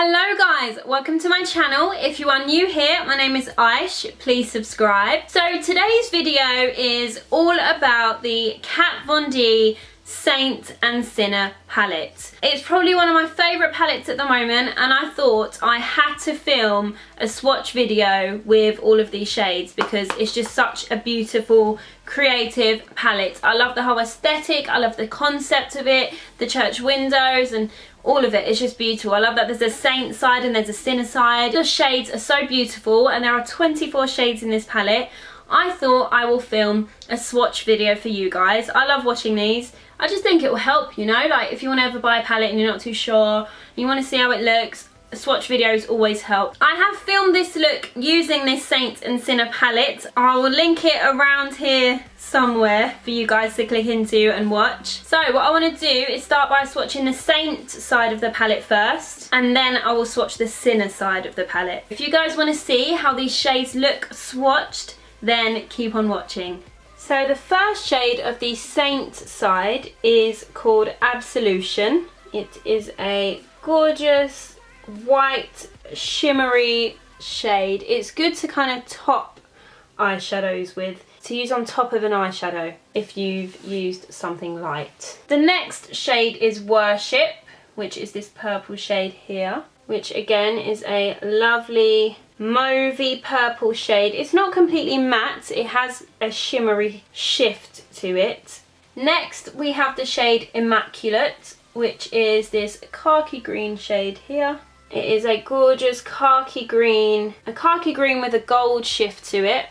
Hello guys, welcome to my channel. If you are new here, my name is Aysh, please subscribe. So today's video is all about the Kat Von D Saint and Sinner palette. It's probably one of my favourite palettes at the moment, and I thought I had to film a swatch video with all of these shades because it's just such a beautiful, creative palette. I love the whole aesthetic, I love the concept of it, the church windows and all of it is just beautiful. I love that there's a Saint side and there's a Sinner side. The shades are so beautiful and there are 24 shades in this palette. I thought I will film a swatch video for you guys. I love watching these. I just think it will help, you know, like if you want to ever buy a palette and you're not too sure, and you want to see how it looks, swatch videos always help. I have filmed this look using this Saint and Sinner palette. I will link it around here somewhere for you guys to click into and watch. So what I want to do is start by swatching the Saint side of the palette first, and then I will swatch the Sinner side of the palette. If you guys want to see how these shades look swatched, then keep on watching. So the first shade of the Saint side is called Absolution. It is a gorgeous white shimmery shade. It's good to kind of top eyeshadows with, to use on top of an eyeshadow if you've used something light. The next shade is Worship, which is this purple shade here, which again is a lovely mauvey purple shade. It's not completely matte, it has a shimmery shift to it. Next we have the shade Immaculate, which is this khaki green shade here. It is a gorgeous khaki green, with a gold shift to it.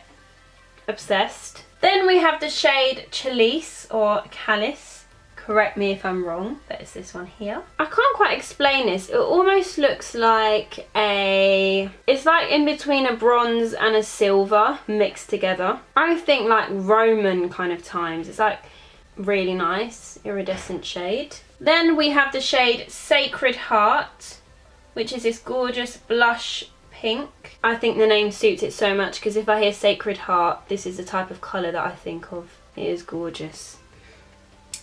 Obsessed. Then we have the shade Chalice or Calice. Correct me if I'm wrong, but it's this one here. I can't quite explain this. It almost looks like it's like in between a bronze and a silver mixed together. I think like Roman kind of times. It's like really nice, iridescent shade. Then we have the shade Sacred Heart, which is this gorgeous blush pink. I think the name suits it so much because if I hear Sacred Heart, this is the type of colour that I think of. It is gorgeous.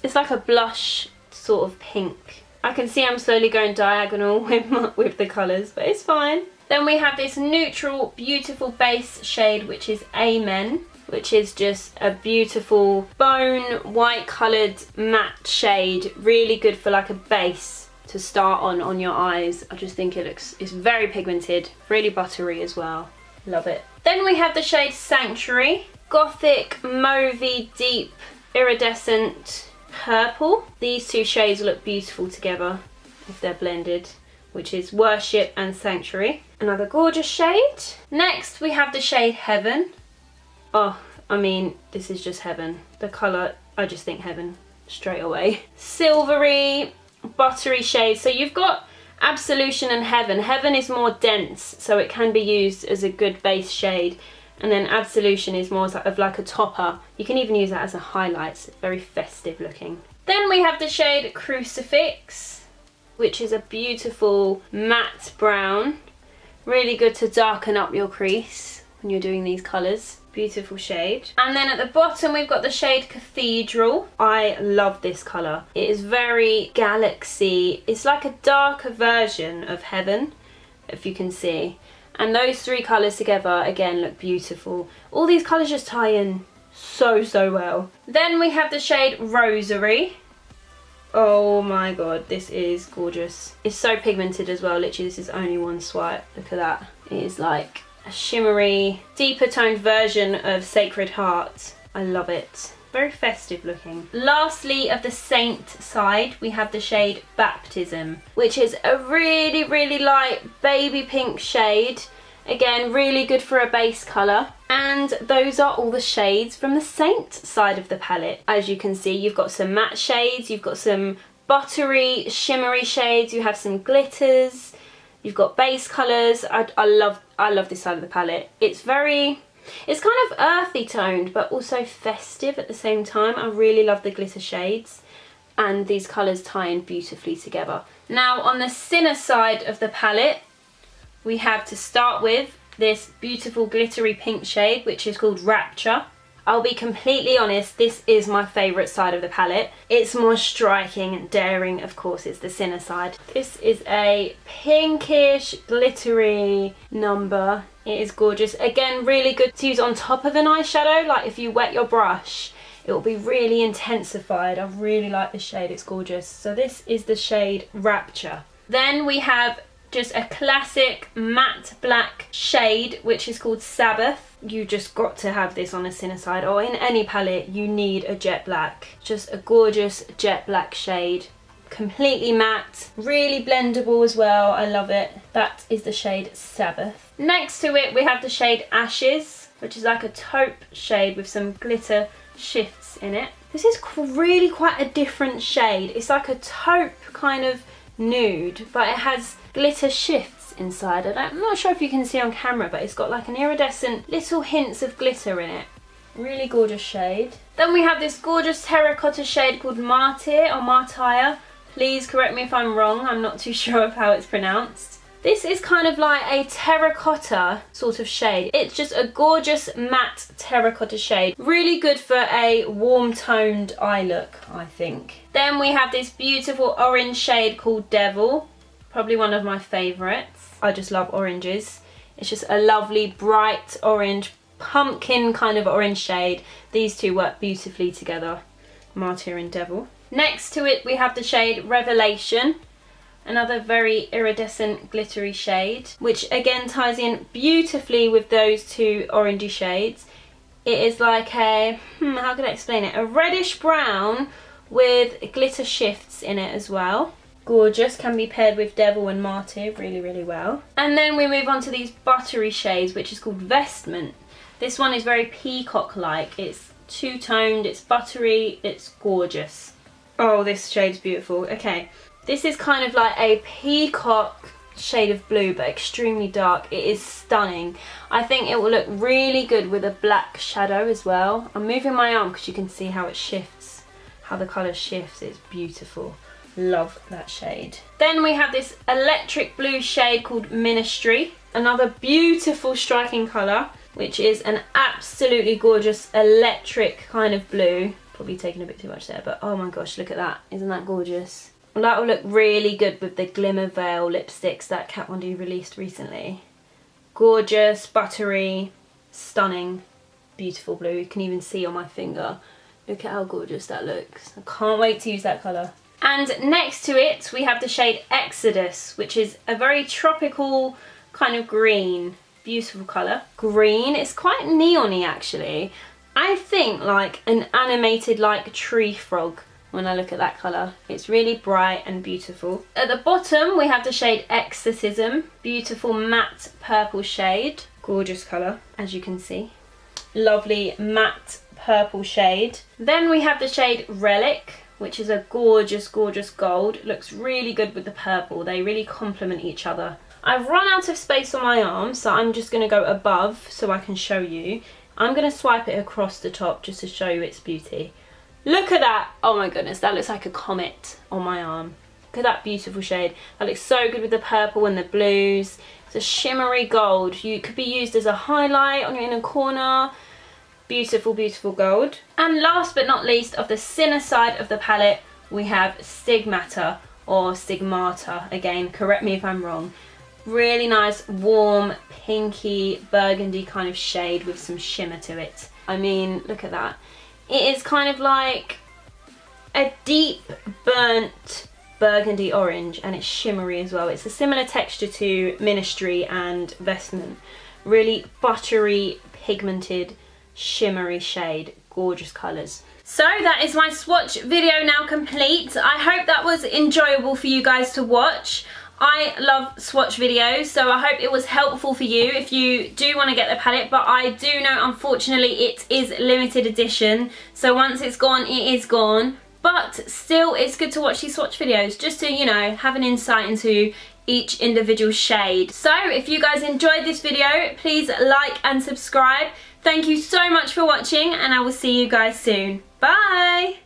It's like a blush sort of pink. I can see I'm slowly going diagonal with the colours, but it's fine. Then we have this neutral, beautiful base shade, which is Amen, which is just a beautiful bone white coloured matte shade. Really good for like a base to start on your eyes. I just think it's very pigmented, really buttery as well. Love it. Then we have the shade Sanctuary, gothic, mauvey, deep, iridescent purple. These two shades look beautiful together if they're blended, which is Worship and Sanctuary. Another gorgeous shade. Next we have the shade Heaven. Oh, I mean, this is just heaven. The colour, I just think heaven straight away. Silvery, buttery shade. So you've got Absolution and Heaven. Heaven is more dense, so it can be used as a good base shade. And then Absolution is more of like a topper. You can even use that as a highlight. It's very festive looking. Then we have the shade Crucifix, which is a beautiful matte brown. Really good to darken up your crease when you're doing these colours. Beautiful shade. And then at the bottom we've got the shade Cathedral. I love this colour. It is very galaxy. It's like a darker version of Heaven, if you can see. And those three colours together, again, look beautiful. All these colours just tie in so well. Then we have the shade Rosary. Oh my god, this is gorgeous. It's so pigmented as well. Literally, this is only one swipe. Look at that. It is like a shimmery, deeper toned version of Sacred Heart. I love it. Very festive looking. Lastly, of the Saint side, we have the shade Baptism, which is a really light baby pink shade. Again, really good for a base colour. And those are all the shades from the Saint side of the palette. As you can see, you've got some matte shades, you've got some buttery, shimmery shades, you have some glitters, you've got base colours. I love this side of the palette. It's kind of earthy toned, but also festive at the same time. I really love the glitter shades, and these colours tie in beautifully together. Now on the Sinner side of the palette, we have to start with this beautiful glittery pink shade, which is called Rapture. I'll be completely honest, this is my favourite side of the palette. It's more striking and daring, of course, it's the Sinner side. This is a pinkish, glittery number. It is gorgeous. Again, really good to use on top of an eyeshadow, like if you wet your brush, it will be really intensified. I really like this shade, it's gorgeous. So this is the shade Rapture. Then we have just a classic matte black shade, which is called Sabbath. You just got to have this on a Sinner side, or in any palette you need a jet black. Just a gorgeous jet black shade, completely matte, really blendable as well. I love it. That is the shade Sabbath. Next to it we have the shade Ashes, which is like a taupe shade with some glitter shifts in it. This is really quite a different shade. It's like a taupe kind of nude, but it has glitter shifts inside. I'm not sure if you can see on camera, but it's got like an iridescent little hints of glitter in it. Really gorgeous shade. Then we have this gorgeous terracotta shade called Martyr or Martyr. Please correct me if I'm wrong, I'm not too sure of how it's pronounced. This is kind of like a terracotta sort of shade. It's just a gorgeous matte terracotta shade. Really good for a warm toned eye look, I think. Then we have this beautiful orange shade called Devil. Probably one of my favourites. I just love oranges. It's just a lovely bright orange, pumpkin kind of orange shade. These two work beautifully together, Martyr and Devil. Next to it we have the shade Revelation. Another very iridescent glittery shade, which again ties in beautifully with those two orangey shades. It is like a, how can I explain it? A reddish brown with glitter shifts in it as well. Gorgeous, can be paired with Devil and Martyr really, really well. And then we move on to these buttery shades, which is called Vestment. This one is very peacock-like. It's two-toned, it's buttery, it's gorgeous. Oh, this shade's beautiful. Okay, this is kind of like a peacock shade of blue, but extremely dark. It is stunning. I think it will look really good with a black shadow as well. I'm moving my arm because you can see how it shifts, how the colour shifts. It's beautiful. Love that shade. Then we have this electric blue shade called Ministry. Another beautiful striking colour, which is an absolutely gorgeous electric kind of blue. Probably taking a bit too much there, but oh my gosh, look at that. Isn't that gorgeous? Well, that will look really good with the Glimmer Veil lipsticks that Kat Von D released recently. Gorgeous, buttery, stunning, beautiful blue. You can even see on my finger. Look at how gorgeous that looks. I can't wait to use that colour. And next to it we have the shade Exodus, which is a very tropical kind of green. Beautiful colour. Green, it's quite neon-y actually. I think like an animated like tree frog when I look at that colour. It's really bright and beautiful. At the bottom we have the shade Exorcism. Beautiful matte purple shade. Gorgeous colour, as you can see. Lovely matte purple shade. Then we have the shade Relic, which is a gorgeous, gorgeous gold. It looks really good with the purple. They really complement each other. I've run out of space on my arm, so I'm just going to go above so I can show you. I'm going to swipe it across the top just to show you its beauty. Look at that. Oh my goodness, that looks like a comet on my arm. Look at that beautiful shade. That looks so good with the purple and the blues. It's a shimmery gold. You could be used as a highlight on your inner corner. Beautiful, beautiful gold. And last but not least, of the Sinner side of the palette, we have Stigmata or Stigmata. Again, correct me if I'm wrong. Really nice, warm, pinky, burgundy kind of shade with some shimmer to it. I mean, look at that. It is kind of like a deep burnt burgundy orange, and it's shimmery as well. It's a similar texture to Ministry and Vestment. Really buttery, pigmented, shimmery shade. Gorgeous colours. So that is my swatch video now complete. I hope that was enjoyable for you guys to watch. I love swatch videos, so I hope it was helpful for you if you do want to get the palette, but I do know unfortunately it is limited edition, so once it's gone, it is gone. But still, it's good to watch these swatch videos just to, you know, have an insight into each individual shade. So if you guys enjoyed this video, please like and subscribe. Thank you so much for watching, and I will see you guys soon. Bye!